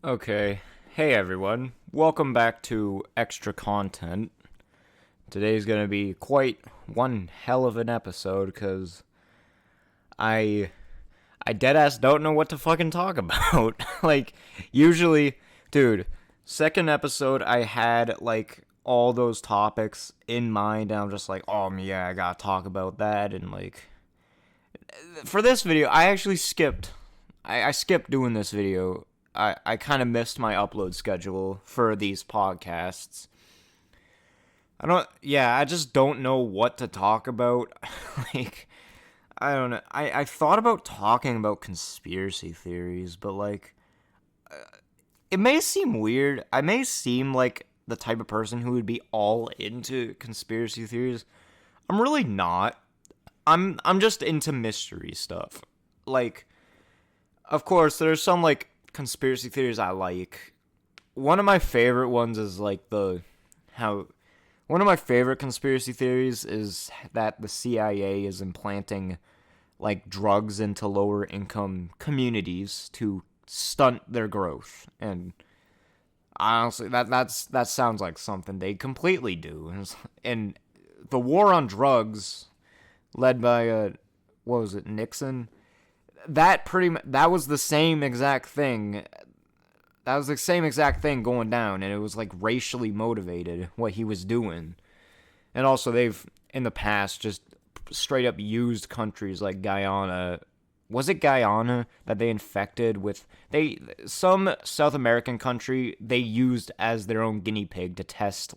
Okay, hey everyone, welcome back to Extra Content. Today's gonna be quite one hell of an episode, because I I deadass don't know what to fucking talk about. Usually, dude, second episode I had, all those topics in mind, and I'm just like, oh yeah, I gotta talk about that, and for this video, I actually skipped. I skipped doing this video. I kind of missed my upload schedule for these podcasts. I just don't know what to talk about. I don't know. I thought about talking about conspiracy theories, but it may seem weird. I may seem like the type of person who would be all into conspiracy theories. I'm really not. I'm just into mystery stuff. Of course, there's some conspiracy theories I like. One of my favorite ones is one of my favorite conspiracy theories is that the CIA is implanting drugs into lower income communities to stunt their growth. And honestly, that sounds like something they completely do. And the war on drugs, led by what was it, Nixon? That was the same exact thing. That was the same exact thing going down, and it was racially motivated what he was doing. And also, they've in the past just straight up used countries like Guyana. Was it Guyana that they infected with? Some South American country they used as their own guinea pig to test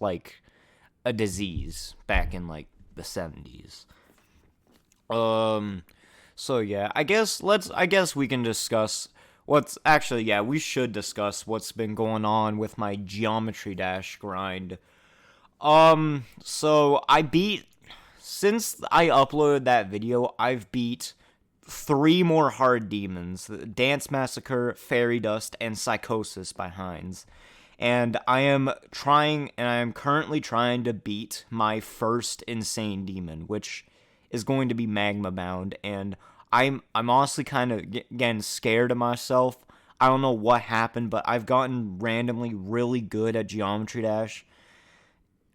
a disease back in the 70s. So yeah, I guess we can discuss we should discuss what's been going on with my Geometry Dash grind. So since I uploaded that video, I've beat 3 more hard demons: Dance Massacre, Fairy Dust, and Psychosis by Heinz. And I am currently trying to beat my first insane demon, which is going to be Magma Bound, and I'm honestly kind of getting scared of myself. I don't know what happened, but I've gotten randomly really good at Geometry Dash.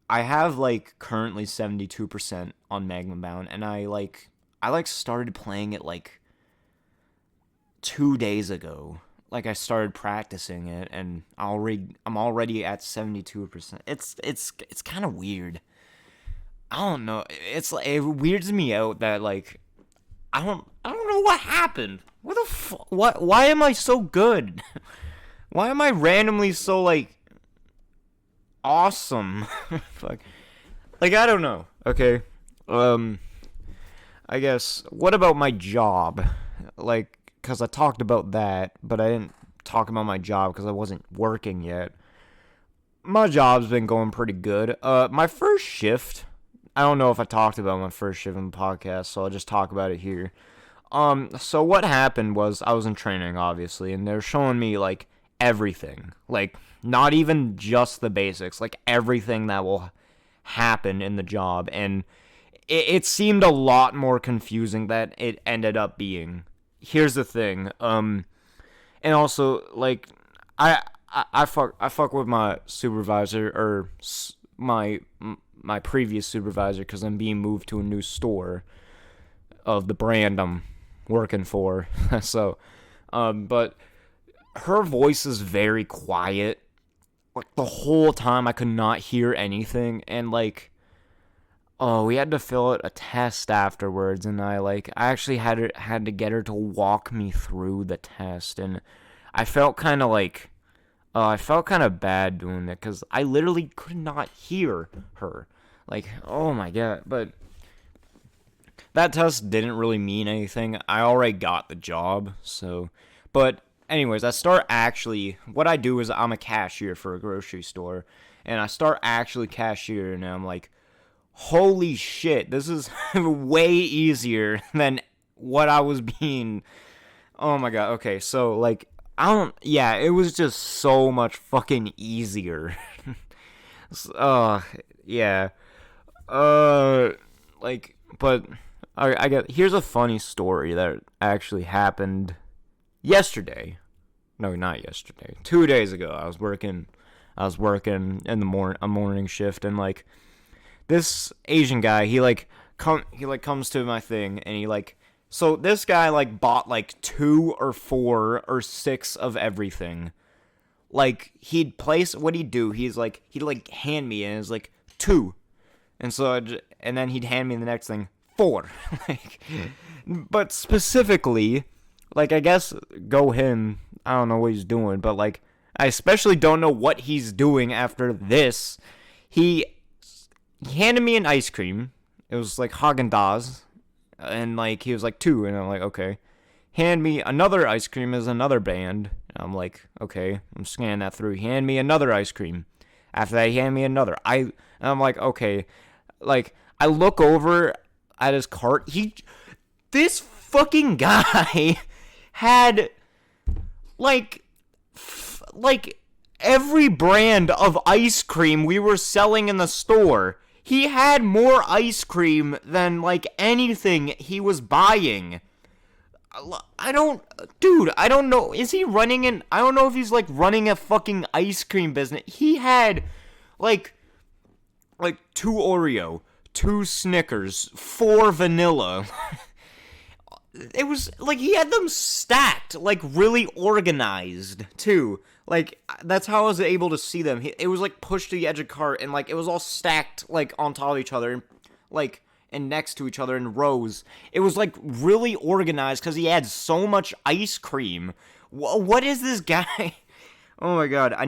I have currently 72% on Magma Bound, and I started playing it 2 days ago. I started practicing it, and I'm already at 72%. It's kind of weird. I don't know. It weirds me out that I don't know what happened. Why am I so good? Why am I randomly so awesome? Fuck. I don't know. Okay. I guess what about my job? Cuz I talked about that, but I didn't talk about my job cuz I wasn't working yet. My job's been going pretty good. My first shift, I don't know if I talked about my first shift in the podcast, so I'll just talk about it here. So what happened was I was in training, obviously, and they're showing me, everything. Not even just the basics, everything that will happen in the job, and it seemed a lot more confusing than it ended up being. Here's the thing, and also, I fuck with my supervisor, or my previous supervisor, because I'm being moved to a new store of the brand I'm working for. So, but her voice is very quiet. The whole time I could not hear anything, and we had to fill out a test afterwards, and I actually had to get her to walk me through the test, and I felt kind of bad doing it, because I literally could not hear her. Oh my god. But that test didn't really mean anything. I already got the job, so. But anyways, what I do is I'm a cashier for a grocery store, and I start actually cashiering, and I'm like, holy shit, this is way easier than what I was being. Oh my god. Okay, so it was just so much fucking easier. Yeah. But here's a funny story that actually happened yesterday. No, not yesterday. 2 days ago, I was working in the a morning shift, and like this Asian guy, he comes to my thing, and he like, so this guy like bought like 2 or 4 or 6 of everything. Like what he'd do, he'd like hand me, and it's like 2, and and then he'd hand me the next thing 4, like, but specifically, like, I guess go him. I don't know what he's doing, but like, I especially don't know what he's doing after this. He handed me an ice cream. It was like Haagen-Dazs, and like he was like 2, and I'm like, okay. Hand me another ice cream as another brand. And I'm like, okay. I'm scanning that through. Hand me another ice cream. After that, he hand me another. And I'm like, okay. Like, I look over at his cart. This fucking guy had like every brand of ice cream we were selling in the store. He had more ice cream than like anything he was buying. I don't know. Is he running I don't know if he's like running a fucking ice cream business. He had like 2 Oreo, 2 Snickers, 4 vanilla. It was like he had them stacked, like really organized too. Like, that's how I was able to see them. It was like pushed to the edge of the cart, and like it was all stacked like on top of each other, and like and next to each other in rows. It was like really organized because he had so much ice cream. What is this guy? Oh my god! I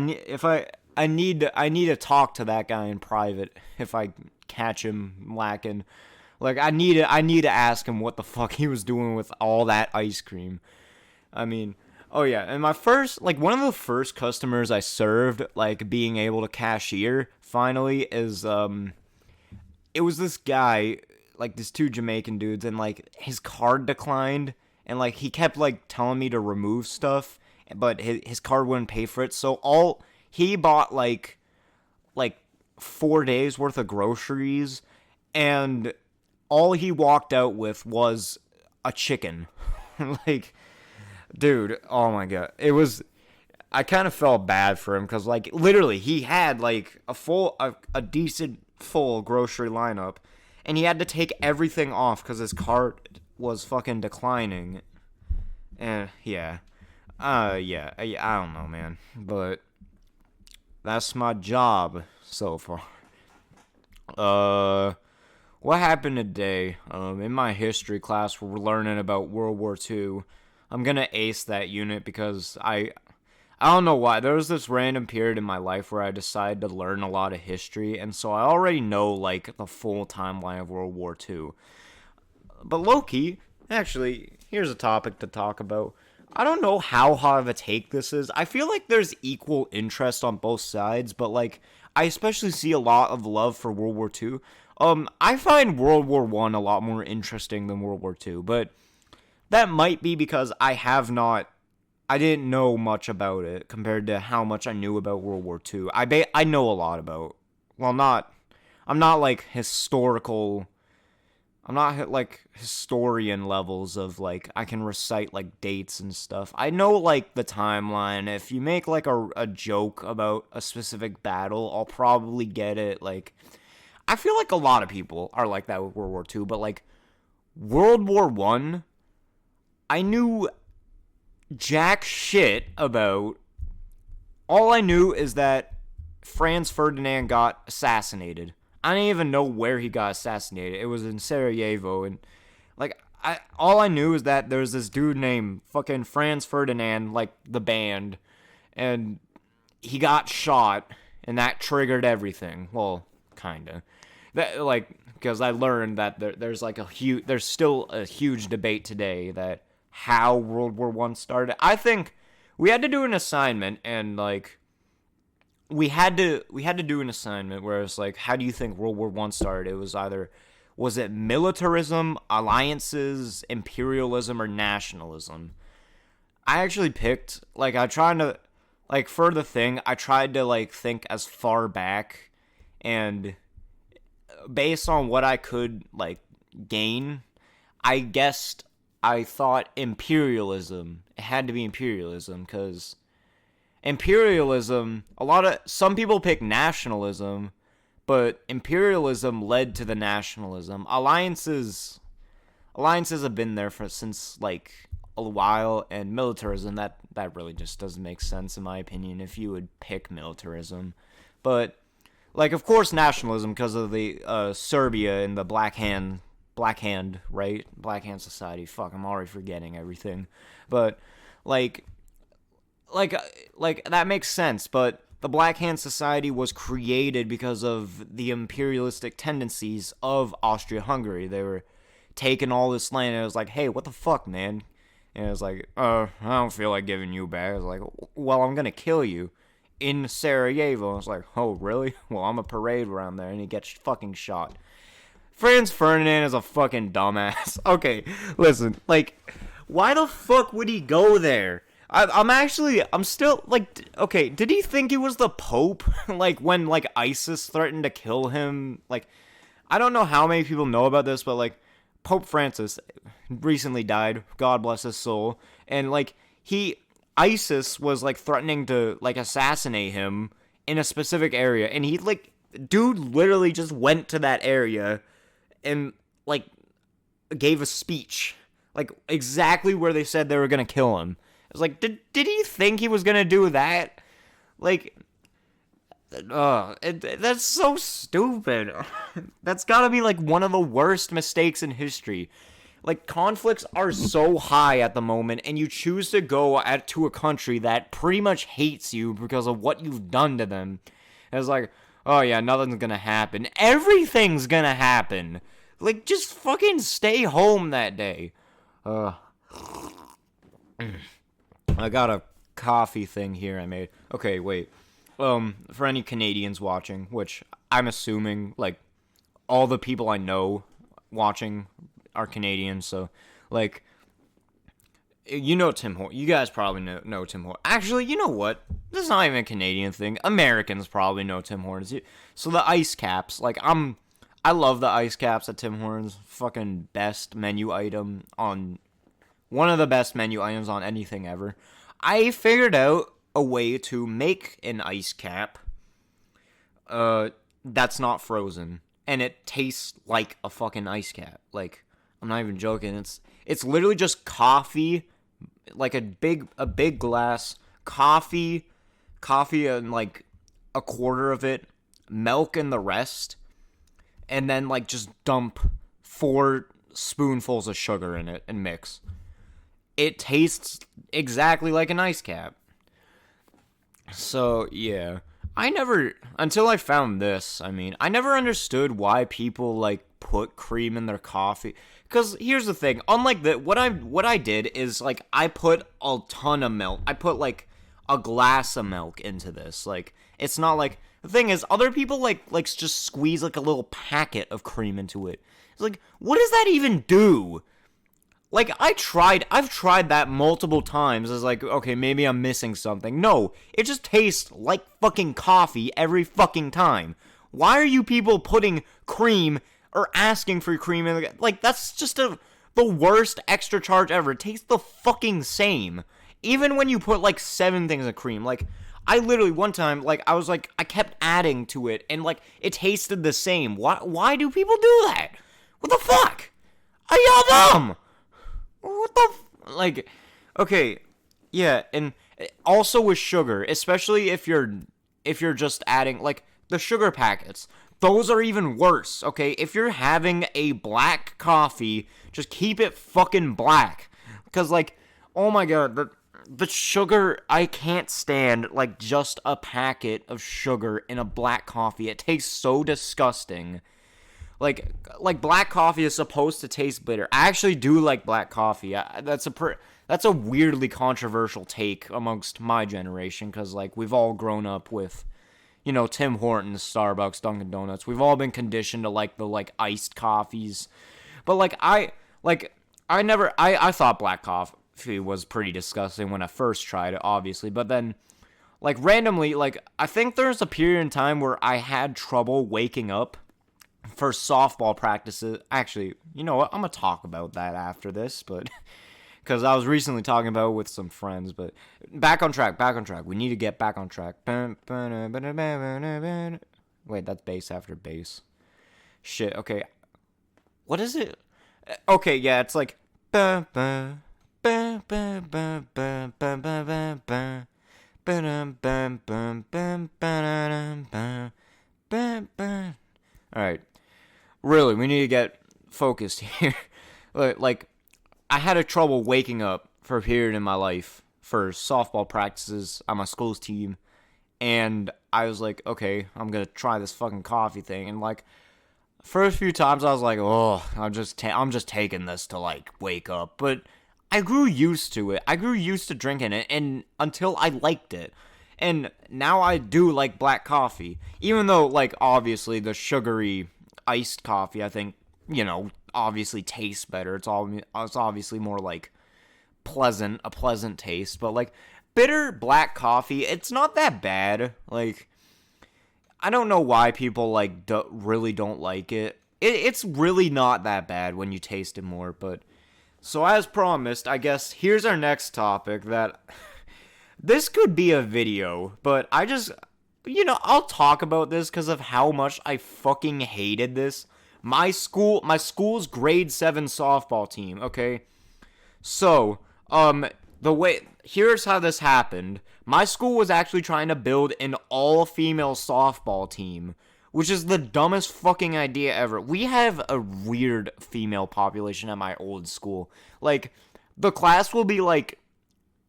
need to talk to that guy in private if I catch him lacking. Like, I need to ask him what the fuck he was doing with all that ice cream. I mean, oh yeah, and one of the first customers I served, like, being able to cashier, finally, is, it was this guy, like, these 2 Jamaican dudes, and, like, his card declined, and, like, he kept, like, telling me to remove stuff, but his card wouldn't pay for it, so he bought, like 4 days worth of groceries, and all he walked out with was a chicken. Like, dude, oh my god. I kind of felt bad for him, because, like, literally, he had, like, a decent full grocery lineup, and he had to take everything off because his cart was fucking declining. And, yeah. I don't know, man. But that's my job so far. What happened today? In my history class, we're learning about World War II. I'm gonna ace that unit because I don't know why. There was this random period in my life where I decided to learn a lot of history, and so I already know, like, the full timeline of World War II. But low-key, actually, here's a topic to talk about. I don't know how hot of a take this is. I feel like there's equal interest on both sides, but, like, I especially see a lot of love for World War II. I find World War I a lot more interesting than World War II, but that might be because I didn't know much about it compared to how much I knew about World War II. I know a lot about, I'm not like historian levels of, like, I can recite, like, dates and stuff. I know, like, the timeline. If you make, like, a joke about a specific battle, I'll probably get it. Like, I feel like a lot of people are like that with World War II, but, like, World War I knew jack shit about. All I knew is that Franz Ferdinand got assassinated. I didn't even know where he got assassinated. It was in Sarajevo, and, like, all I knew is that there was this dude named fucking Franz Ferdinand, like, the band, and he got shot, and that triggered everything. Well, kinda. That, like, because I learned that there's still a huge debate today that how World War I started. I think we had to do an assignment, and, like, we had to do an assignment where it's like, how do you think World War I started? It was it militarism, alliances, imperialism, or nationalism? I actually picked, like, I tried to, like, for the thing, I tried to, like, think as far back, and based on what I could, like, gain, I thought imperialism. It had to be imperialism, because imperialism, some people pick nationalism, but imperialism led to the nationalism. Alliances have been there since like a while, and militarism, that really just doesn't make sense in my opinion if you would pick militarism. But like, of course, nationalism because of the Serbia and the Black Hand, right? Black Hand Society. Fuck, I'm already forgetting everything. But like like that makes sense, but the Black Hand Society was created because of the imperialistic tendencies of Austria-Hungary. They were taking all this land, and it was like, hey, what the fuck, man? And it was like, I don't feel like giving you back. I was like, well, I'm gonna kill you in Sarajevo. I was like, oh, really? Well, I'm a parade around there, and he gets fucking shot. Franz Ferdinand is a fucking dumbass. Okay, listen, like, why the fuck would he go there? I'm still, like, okay, did he think he was the Pope? Like, when, like, ISIS threatened to kill him? Like, I don't know how many people know about this, but, like, Pope Francis recently died, God bless his soul, and, like, ISIS was, like, threatening to, like, assassinate him in a specific area, and he, like, dude literally just went to that area and, like, gave a speech, like, exactly where they said they were gonna kill him. I was like, did he think he was gonna do that? Like, that's so stupid. That's gotta be, like, one of the worst mistakes in history. Like, conflicts are so high at the moment, and you choose to go to a country that pretty much hates you because of what you've done to them. And it's like, oh yeah, nothing's gonna happen. Everything's gonna happen. Like, just fucking stay home that day. I got a coffee thing here I made. Okay, wait. For any Canadians watching, which I'm assuming, like, all the people I know watching are Canadians, so, like, you know Tim Hortons. You guys probably know Tim Hortons. Actually, you know what? This is not even a Canadian thing. Americans probably know Tim Hortons. So the ice caps, like, I love the ice caps at Tim Hortons. Fucking best menu item on... One of the best menu items on anything ever. I figured out a way to make an ice cap that's not frozen, and it tastes like a fucking ice cap. Like, I'm not even joking. It's literally just coffee, like a big glass, coffee and like a quarter of it, milk and the rest, and then like just dump 4 spoonfuls of sugar in it and mix. It tastes exactly like an ice cap. So, yeah. Until I found this, I never understood why people, like, put cream in their coffee. Because, here's the thing, unlike that, what I did is, like, I put a ton of milk. I put, like, a glass of milk into this. Like, it's not like, the thing is, other people, like just squeeze, like, a little packet of cream into it. It's like, what does that even do? Like, I've tried that multiple times as like, okay, maybe I'm missing something. No, it just tastes like fucking coffee every fucking time. Why are you people putting cream or asking for cream in the... Like, that's just the worst extra charge ever. It tastes the fucking same. Even when you put, like, 7 things of cream. Like, I literally, one time, like, I kept adding to it, and, like, it tasted the same. Why do people do that? What the fuck? Are y'all dumb? What the like, okay, yeah, and also with sugar, especially if you're just adding, like, the sugar packets, those are even worse, okay? If you're having a black coffee, just keep it fucking black, because, like, oh my god, the sugar, I can't stand, like, just a packet of sugar in a black coffee. It tastes so disgusting. Like black coffee is supposed to taste bitter. I actually do like black coffee. That's a weirdly controversial take amongst my generation, because, like, we've all grown up with, you know, Tim Hortons, Starbucks, Dunkin' Donuts. We've all been conditioned to like the, like, iced coffees. But, like, I thought black coffee was pretty disgusting when I first tried it, obviously. But then, like, randomly, like, I think there's a period in time where I had trouble waking up for softball practices. Actually, you know what? I'm gonna talk about that after this, but because I was recently talking about it with some friends. But back on track, back on track. We need to get back on track. Wait, that's bass after bass. Shit. Okay, what is it? Okay, yeah, it's like. All right, really, we need to get focused here. Like, I had a trouble waking up for a period in my life for softball practices on my school's team, and I was like, okay, I'm gonna try this fucking coffee thing, and like, first few times I was like, oh, I'm just taking this to like wake up, but I grew used to it. I grew used to drinking it, and until I liked it. And now I do like black coffee, even though like obviously the sugary iced coffee, I think, obviously tastes better. It's obviously more like a pleasant taste, but like bitter black coffee, it's not that bad. Like, I don't know why people like really don't like it. It's really not that bad when you taste it more, but so as promised, I guess here's our next topic that this could be a video, but I just, I'll talk about this because of how much I fucking hated this. My school's grade 7 softball team, okay? So, here's how this happened. My school was actually trying to build an all-female softball team, which is the dumbest fucking idea ever. We have a weird female population at my old school. Like, the class will be like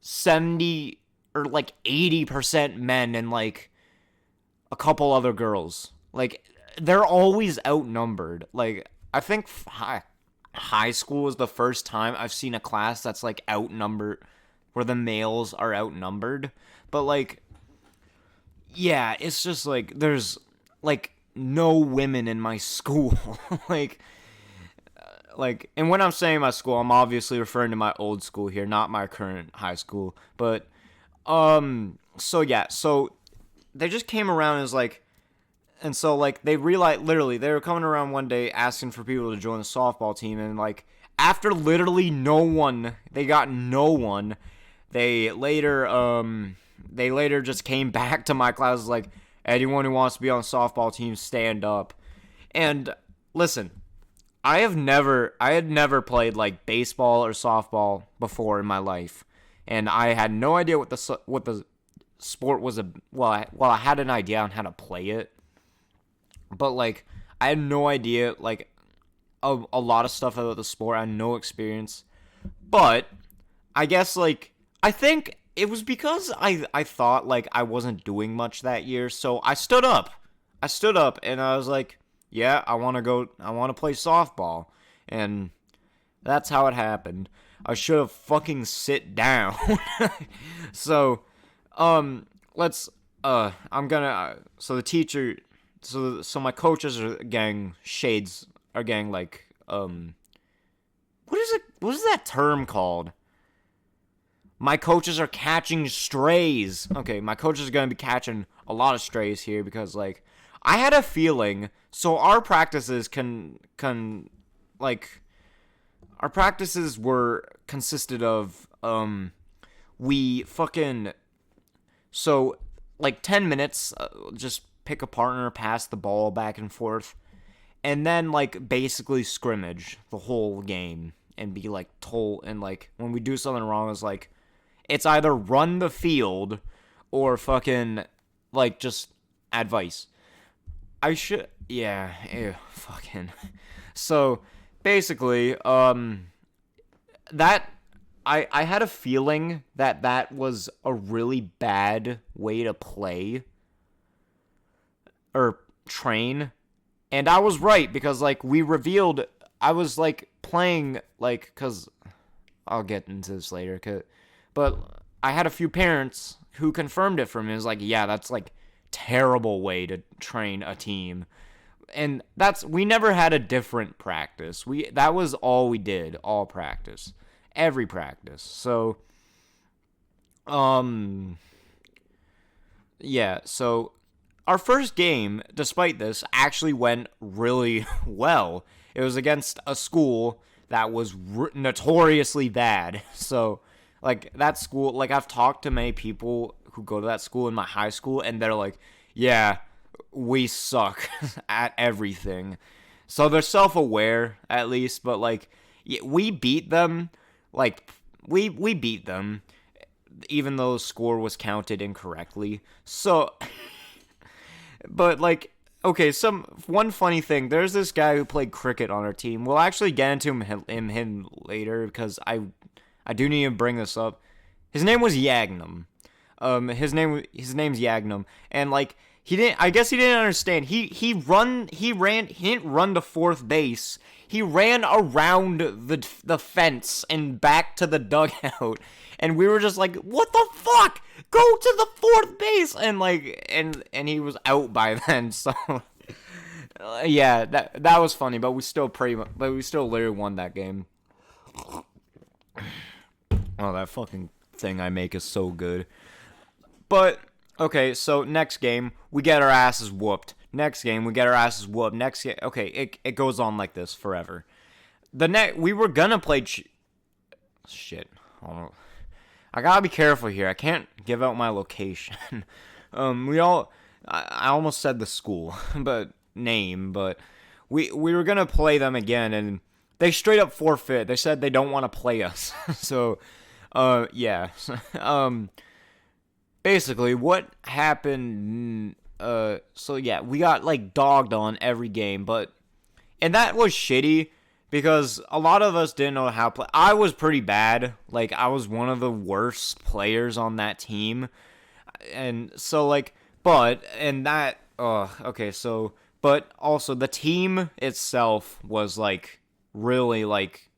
70 or like 80% men and like a couple other girls. Like, they're always outnumbered. Like, I think high school is the first time I've seen a class that's like outnumbered, where the males are outnumbered. But like, yeah, it's just like there's like no women in my school. And when I'm saying my school, I'm obviously referring to my old school here, not my current high school. But so yeah, so they just came around as like, and so like they realized, literally they were coming around one day asking for people to join the softball team, and like after literally they got no one. They later just came back to my class like, anyone who wants to be on the softball team, stand up. And listen, I had never played like baseball or softball before in my life, and I had no idea what the sport was. I had an idea on how to play it, but like I had no idea like a lot of stuff about the sport. I had no experience, but I guess like I think it was because I thought like I wasn't doing much that year, so I stood up. And I was like, yeah, I want to play softball. And that's how it happened. I should have fucking sit down. So, so the teacher, so my coaches are getting like, what is that term called? My coaches are catching strays. Okay, my coaches are going to be catching a lot of strays here because, like, I had a feeling, so our practices our practices consisted of, so, like, 10 minutes, just pick a partner, pass the ball back and forth, and then, like, basically scrimmage the whole game and be, like, told, and, like, when we do something wrong, it's, like, it's either run the field or fucking, like, just advice. Fucking. So, basically, that, I had a feeling that was a really bad way to play or train, and I was right, because, like, I was, like, playing, like, because, I'll get into this later, but I had a few parents who confirmed it for me. It was like, yeah, that's like terrible way to train a team. And we never had a different practice. That was all we did, all practice. Every practice. So yeah, so our first game, despite this, actually went really well. It was against a school that was notoriously bad. So, like, that school, like, I've talked to many people who go to that school in my high school, and they're like, yeah, we suck at everything. So they're self-aware, at least, but, like, we beat them, like, we beat them, even though the score was counted incorrectly. So, but, like, okay, one funny thing. There's this guy who played cricket on our team. We'll actually get into him later because I do need to bring this up. His name was Yagnum. His name's Yagnum, and like I guess he didn't understand. He didn't run to fourth base. He ran around the fence and back to the dugout, and we were just like, what the fuck? Go to the fourth base, and like and he was out by then. So yeah, that was funny, but we still literally won that game. Oh, that fucking thing I make is so good. But okay, so next game we get our asses whooped. Next game we get our asses whooped. Next game, okay, it goes on like this forever. We were gonna play. Shit, I gotta be careful here. I can't give out my location. I almost said the school, but we were gonna play them again, and they straight up forfeit. They said they don't want to play us. So, yeah. Basically, what happened, so yeah, we got, like, dogged on every game, and that was shitty, because a lot of us didn't know how to play. I was pretty bad, like, I was one of the worst players on that team, and so, like, but also, the team itself was, like, really, like,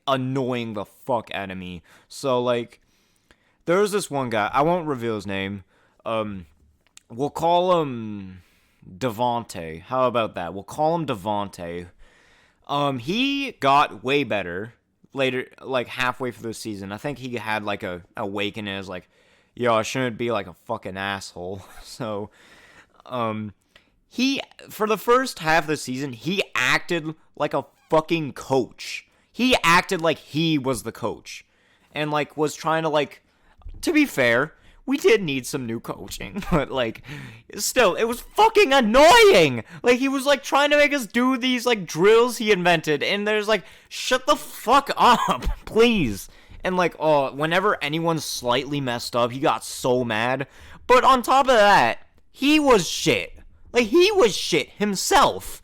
annoying the fuck out of me, so, like, there was this one guy, I won't reveal his name, we'll call him Devontae. How about that? We'll call him Devontae. He got way better later, like halfway through the season. I think he had like a awakening as like, yo, I shouldn't be like a fucking asshole. So, he, for the first half of the season, he acted like a fucking coach. He acted like he was the coach. And like was trying to like, to be fair, we did need some new coaching, but, like, still, it was fucking annoying! Like, he was, like, trying to make us do these, like, drills he invented, and there's, like, shut the fuck up, please! And, like, whenever anyone slightly messed up, he got so mad. But on top of that, he was shit. Like, he was shit himself.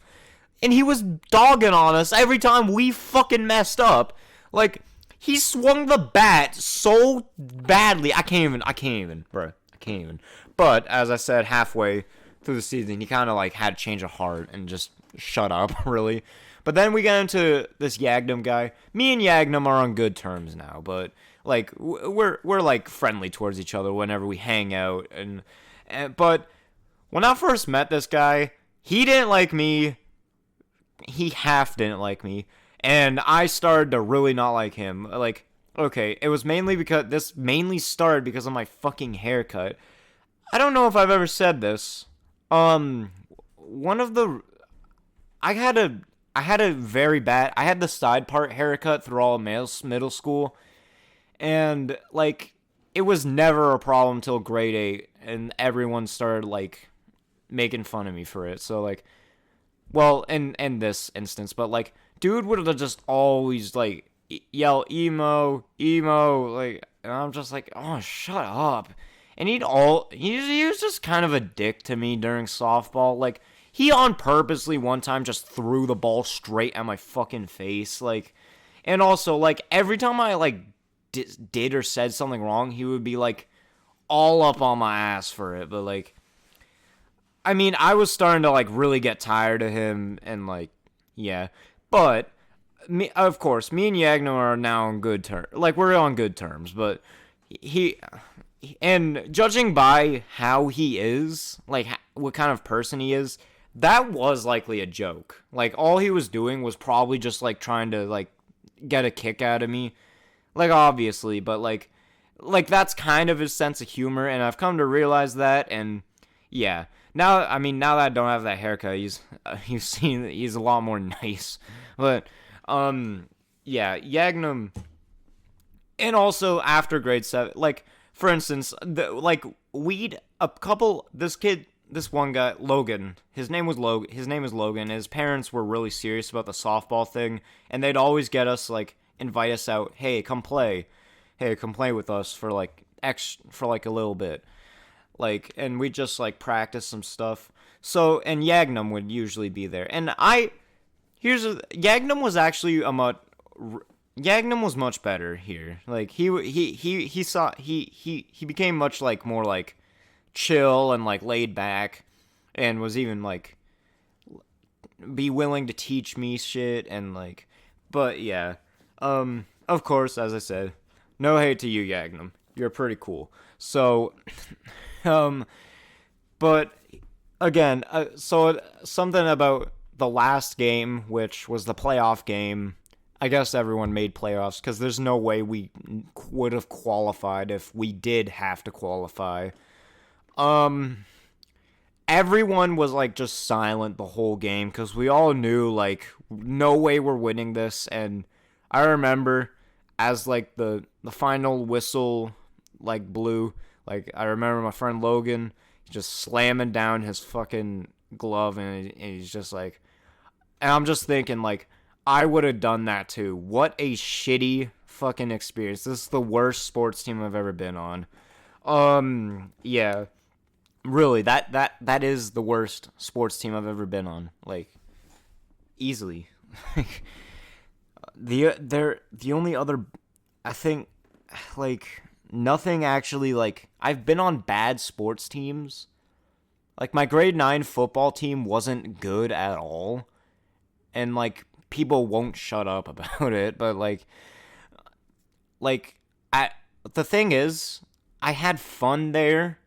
And he was dogging on us every time we fucking messed up. Like, he swung the bat so badly. I can't even, bro. I can't even. But, as I said, halfway through the season, he kind of, like, had a change of heart and just shut up, really. But then we get into this Yagnum guy. Me and Yagnum are on good terms now, but, like, we're like, friendly towards each other whenever we hang out. But when I first met this guy, he didn't like me. He half didn't like me. And I started to really not like him. Like, okay, it was mainly because, this mainly started because of my fucking haircut. I don't know if I've ever said this. I had the side part haircut through all of middle school. And, like, it was never a problem till grade 8. And everyone started, like, making fun of me for it. So, like, well, in this instance, but, like, dude would have just always, like, yell, emo, like, and I'm just like, oh, shut up. And he was just kind of a dick to me during softball. Like, he on purposely one time just threw the ball straight at my fucking face. Like, and also, like, every time I, like, did or said something wrong, he would be, like, all up on my ass for it. But, like, I mean, I was starting to, like, really get tired of him, and, like, yeah. But, of course, me and Yagnum are now on good terms. Like, we're on good terms, but and judging by how he is, like, what kind of person he is, that was likely a joke. Like, all he was doing was probably just, like, trying to, like, get a kick out of me. Like, obviously, but, like, that's kind of his sense of humor, and I've come to realize that, and, yeah. Now that I don't have that haircut, he's a lot more nice. But, yeah, Yagnum, and also after grade 7, like, for instance, like, we'd, a couple, this one guy, Logan, his name is Logan, his parents were really serious about the softball thing, and they'd always get us, like, invite us out, hey, come play with us for, like, for, like, a little bit, like, and we just, like, practice some stuff. So, and Yagnum would usually be there, and Yagnum was actually Yagnum was much better here. Like, he became much, like, more, like, chill and, like, laid back, and was even, like, be willing to teach me shit, and, like, but yeah, of course, as I said, no hate to you, Yagnum, you're pretty cool. So, um, but again, so something about the last game, which was the playoff game. I guess everyone made playoffs because there's no way we would have qualified if we did have to qualify. Um, Everyone was, like, just silent the whole game because we all knew, like, no way we're winning this. And I remember as, like, the final whistle, like, blew, like, I remember my friend Logan just slamming down his fucking glove, and he's just like, and I'm just thinking, like, I would have done that too. What a shitty fucking experience. This is the worst sports team I've ever been on. Yeah. Really, that is the worst sports team I've ever been on. Like, easily. The only other, I think, like, nothing actually, like, I've been on bad sports teams. Like, my grade 9 football team wasn't good at all. And, like, people won't shut up about it, but, like, the thing is, I had fun there.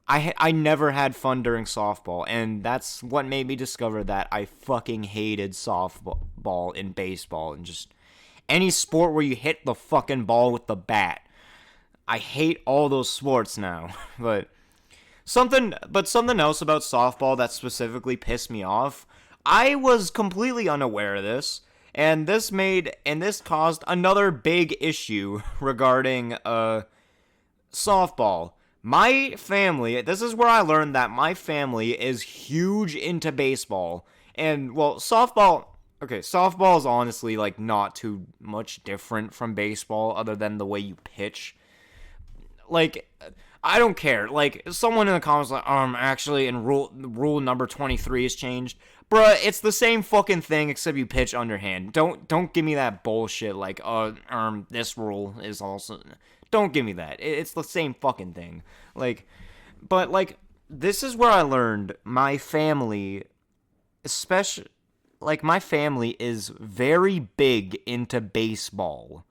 I never had fun during softball, and that's what made me discover that I fucking hated softball and baseball and just any sport where you hit the fucking ball with the bat. I hate all those sports now. But something else about softball that specifically pissed me off. I was completely unaware of this, and this caused another big issue regarding softball. My family, this is where I learned that my family is huge into baseball. And, well, softball is honestly, like, not too much different from baseball other than the way you pitch. Like, I don't care. Like, someone in the comments like, actually, in rule number 23 has changed. Bruh, it's the same fucking thing except you pitch underhand. Don't give me that bullshit like, this rule is also... Don't give me that. It's the same fucking thing. Like, but, like, this is where I learned my family, especially, like, my family is very big into baseball.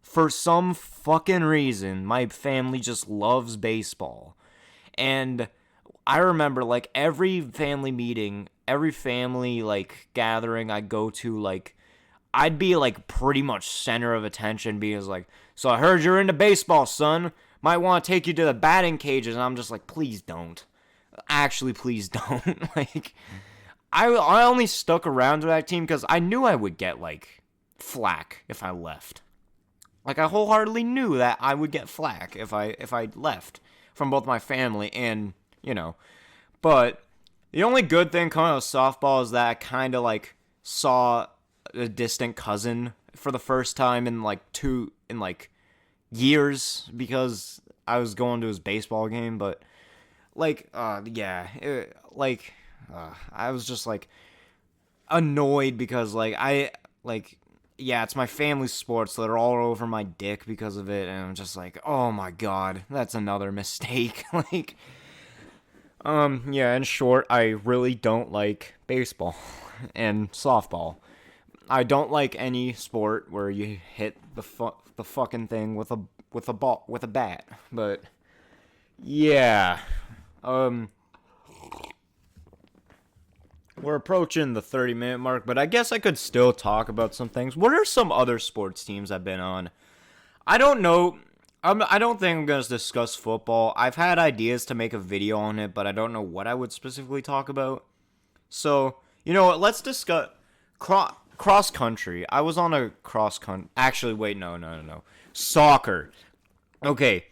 For some fucking reason, my family just loves baseball. And I remember, like, every family meeting, every family, like, gathering I go to, like, I'd be, like, pretty much center of attention because, like, so I heard you're into baseball, son. Might want to take you to the batting cages. And I'm just like, please don't. Actually, please don't. Like, I only stuck around to that team because I knew I would get, like, flack if I left. Like, I wholeheartedly knew that I would get flack if I left from both my family and, you know. But the only good thing coming out of softball is that I kind of, like, saw a distant cousin for the first time in years because I was going to his baseball game. But, like, yeah, I was just, like, annoyed because, like, yeah, it's my family's sports, so they're all over my dick because of it, and I'm just like, oh my god, that's another mistake. Like, yeah, in short, I really don't like baseball and softball. I don't like any sport where you hit the fucking thing with a ball with a bat. But yeah, we're approaching the 30-minute mark, but I guess I could still talk about some things. What are some other sports teams I've been on? I don't know. I don't think I'm going to discuss football. I've had ideas to make a video on it, but I don't know what I would specifically talk about. So, you know what? Let's discuss cross country. I was on a cross country. Actually, wait, no. Soccer. Okay.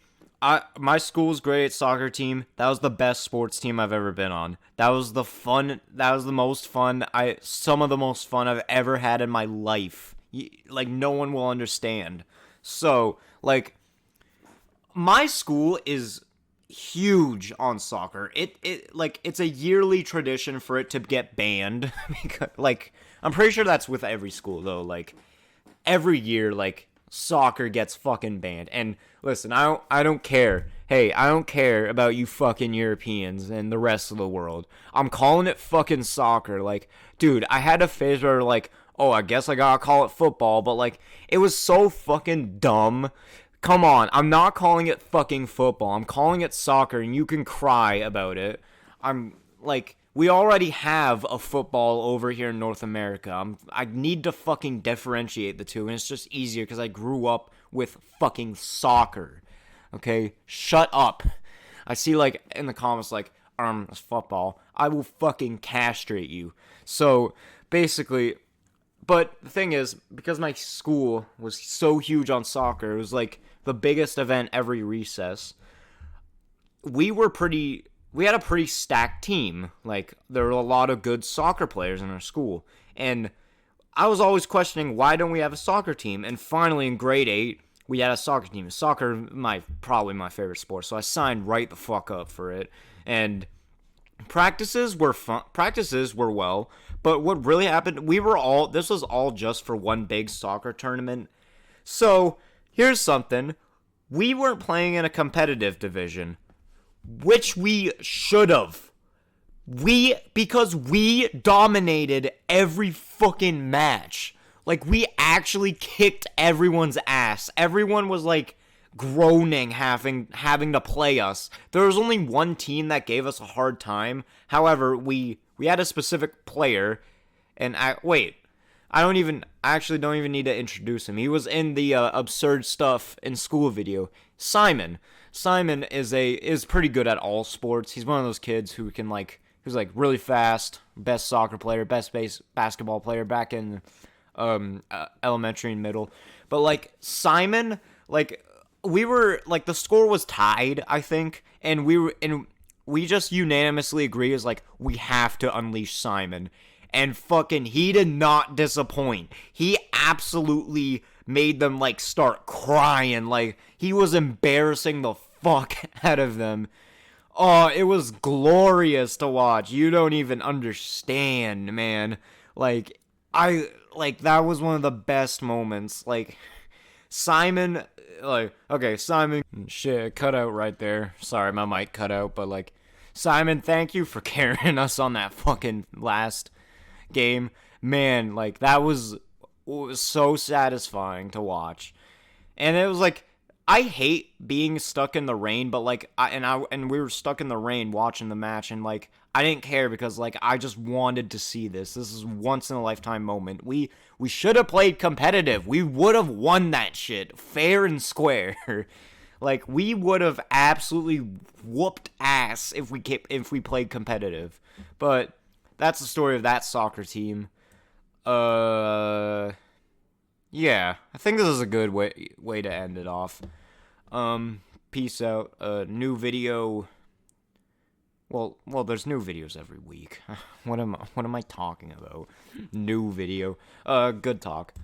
My school's great soccer team. That was the best sports team I've ever been on. That was the fun. That was the most fun. Some of the most fun I've ever had in my life. Like no one will understand. So, like my school is huge on soccer. It's a yearly tradition for it to get banned because like I'm pretty sure that's with every school though. Like every year like soccer gets fucking banned. And listen, I don't care. Hey, I don't care about you fucking Europeans and the rest of the world. I'm calling it fucking soccer. Like, dude, I had a phase where like, oh, I guess I gotta call it football, but like it was so fucking dumb. Come on, I'm not calling it fucking football. I'm calling it soccer, and you can cry about it. I'm like, we already have a football over here in North America. I need to fucking differentiate the two, and it's just easier because I grew up with fucking soccer. Okay, shut up. I see like in the comments like, it's football. I will fucking castrate you. So basically, but the thing is, because my school was so huge on soccer, it was like the biggest event every recess. We had a pretty stacked team. Like there were a lot of good soccer players in our school, and I was always questioning why don't we have a soccer team? And finally in grade 8, we had a soccer team. Soccer, probably my favorite sport, so I signed right the fuck up for it. And practices were fun. Practices were well, but what really happened? This was all just for one big soccer tournament. So here's something: we weren't playing in a competitive division, which we should have. Because we dominated every fucking match. Like, we actually kicked everyone's ass. Everyone was, like, groaning having to play us. There was only one team that gave us a hard time. However, we had a specific player, and I actually don't even need to introduce him. He was in the absurd stuff in school video. Simon. Simon is pretty good at all sports. He's one of those kids who's like really fast, best soccer player, best basketball player back in elementary and middle. But like Simon, like we were like the score was tied, I think, and we just unanimously agreed as like we have to unleash Simon. And fucking he did not disappoint. He absolutely made them like start crying. Like he was embarrassing the fuck out of them. Oh, it was glorious to watch. You don't even understand, man. Like that was one of the best moments. Like Simon, Simon, shit, cut out right there. Sorry, my mic cut out, but like Simon, thank you for carrying us on that fucking last game. Man, like that was so satisfying to watch. And it was like I hate being stuck in the rain, but like we were stuck in the rain watching the match, and like I didn't care because like I just wanted to see this. This is once in a lifetime moment. We should have played competitive. We would have won that shit fair and square. Like we would have absolutely whooped ass if we played competitive. But that's the story of that soccer team. Yeah, I think this is a good way to end it off. Peace out. New video. Well, there's new videos every week. What am I talking about? New video. Good talk.